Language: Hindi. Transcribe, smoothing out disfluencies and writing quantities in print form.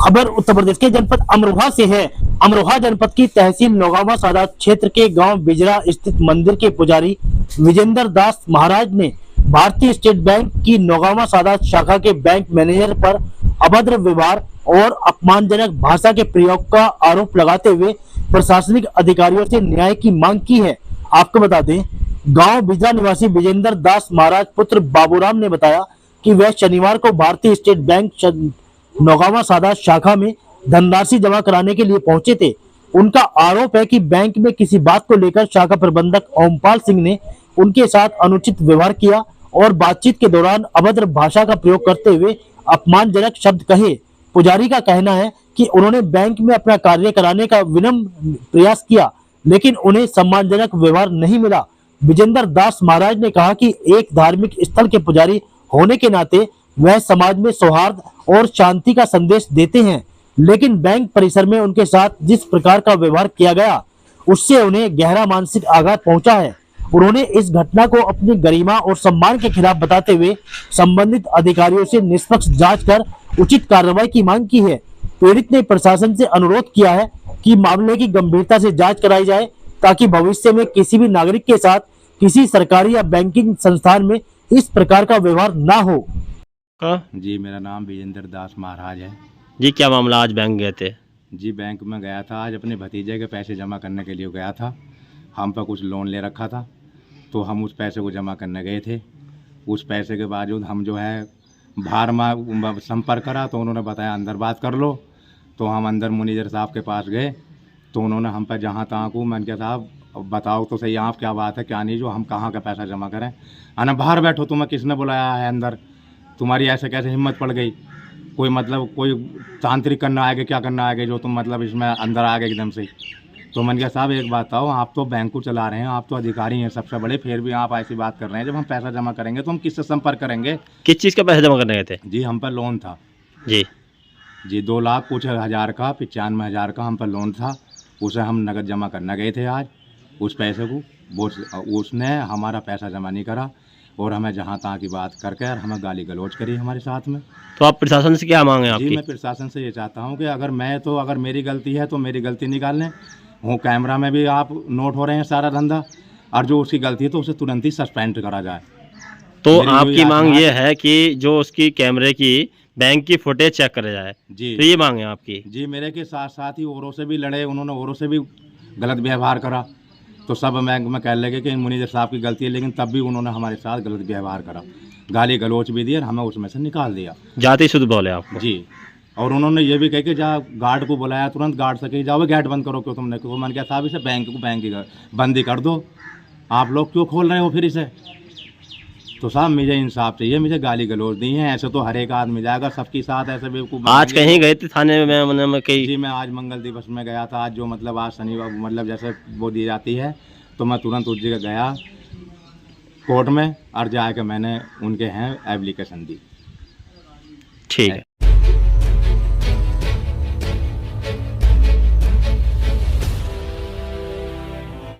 खबर उत्तर प्रदेश के जनपद अमरोहा से है। अमरोहा जनपद की तहसील नौगावा सादात क्षेत्र के गांव बिजरा स्थित मंदिर के पुजारी विजेंद्र दास महाराज ने भारतीय स्टेट बैंक की नौगावा सादात शाखा के बैंक मैनेजर पर अभद्र व्यवहार और अपमानजनक भाषा के प्रयोग का आरोप लगाते हुए प्रशासनिक अधिकारियों से न्याय की मांग की है। आपको बता दें, गांव बिजरा निवासी विजेंद्र दास महाराज पुत्र बाबूराम ने बताया कि वह शनिवार को भारतीय स्टेट बैंक नौगावा सादात शाखा में धनराशि जमा कराने के लिए पहुंचे थे। उनका आरोप है कि बैंक में किसी बात को लेकर शाखा प्रबंधक ओमपाल सिंह ने उनके साथ अनुचित व्यवहार किया और बातचीत के दौरान अभद्र भाषा का प्रयोग करते हुए अपमानजनक शब्द कहे। पुजारी का कहना है कि उन्होंने बैंक में अपना कार्य कराने का विनम्र प्रयास किया, लेकिन उन्हें सम्मानजनक व्यवहार नहीं मिला। विजेंद्र दास महाराज ने कहा कि एक धार्मिक स्थल के पुजारी होने के नाते वह समाज में सौहार्द और शांति का संदेश देते हैं, लेकिन बैंक परिसर में उनके साथ जिस प्रकार का व्यवहार किया गया उससे उन्हें गहरा मानसिक आघात पहुंचा है। उन्होंने इस घटना को अपनी गरिमा और सम्मान के खिलाफ बताते हुए संबंधित अधिकारियों से निष्पक्ष जांच कर उचित कार्रवाई की मांग की है। पीड़ित ने प्रशासन से अनुरोध किया है कि मामले की गंभीरता से जांच कराई जाए ताकि भविष्य में किसी भी नागरिक के साथ किसी सरकारी या बैंकिंग संस्थान में इस प्रकार का व्यवहार न हो। जी, मेरा नाम विजेंद्र दास महाराज है। जी, क्या मामला? आज बैंक गए थे? जी, बैंक में गया था, आज अपने भतीजे के पैसे जमा करने के लिए गया था। हम पर कुछ लोन ले रखा था, तो हम उस पैसे को जमा करने गए थे। उस पैसे के बावजूद हम जो है बाहर में संपर्क करा तो उन्होंने बताया अंदर बात कर लो। तो हम अंदर मैनेजर साहब के पास गए तो उन्होंने हम पर जहाँ तहाँ को, मैंने कहा साहब बताओ तो सही आप क्या बात है क्या नहीं, जो हम कहाँ का पैसा जमा करें। आना बाहर बैठो, तुम्हें किसने बुलाया है अंदर, तुम्हारी ऐसे कैसे हिम्मत पड़ गई, कोई मतलब कोई तांत्रिक करना आएगा क्या करना आएगा जो तुम मतलब इसमें अंदर आ गए एकदम से। तो मैंने कहा साहब एक बात बताओ, आप तो बैंक को चला रहे हैं, आप तो अधिकारी हैं सबसे बड़े, फिर भी आप ऐसी बात कर रहे हैं। जब हम पैसा जमा करेंगे तो हम किससे संपर्क करेंगे? किस चीज़ का पैसा जमा करने गए थे? जी, हम पर लोन था। जी जी, 2 लाख कुछ हज़ार का 95,000 का हम पर लोन था, उसे हम नगद जमा करने गए थे आज। उस पैसे को उसने हमारा पैसा जमा नहीं करा और हमें जहाँ तहाँ की बात करके और हमें गाली गलौज करी हमारे साथ में। तो आप प्रशासन से क्या मांगे आपकी? जी, मैं प्रशासन से ये चाहता हूँ कि अगर मेरी गलती है तो मेरी गलती निकाल लें। वो कैमरा में भी आप नोट हो रहे हैं सारा धंधा, और जो उसकी गलती है तो उसे तुरंत ही सस्पेंड करा जाए। तो आपकी मांग ये है कि जो उसकी कैमरे की बैंक की फुटेज चेक करे जाए? जी, तो ये मांग है आपकी? जी, मेरे के साथ साथ ही औरों से भी लड़े, उन्होंने औरों से भी गलत व्यवहार करा। तो सब बैंक में कह लगे कि मैनेजर साहब की गलती है, लेकिन तब भी उन्होंने हमारे साथ गलत व्यवहार करा, गाली गलौच भी दी और हमें उसमें से निकाल दिया। जाति शुद्ध बोले आपको? जी, और उन्होंने ये भी कहा कि जा गार्ड को बुलाया, तुरंत गार्ड से कही जाओ गेट बंद करो, क्यों तुमने क्यों? मैंने कहा साहब इसे बैंक की बंदी कर दो, आप लोग क्यों खोल रहे हो फिर इसे? तो साहब मुझे इंसाफ चाहिए, मुझे गाली गलौज दी है, ऐसे तो हर एक आदमी जाएगा सबके साथ ऐसे बेवकूफ़। आज कहीं गए थे थाने में कहीं? जी, मैं आज मंगल दिवस में गया था। आज जो मतलब आज शनिवार मतलब जैसे वो दी जाती है तो मैं तुरंत उस जगह गया कोर्ट में और जाके मैंने उनके यहाँ एप्लीकेशन दी। ठीक है।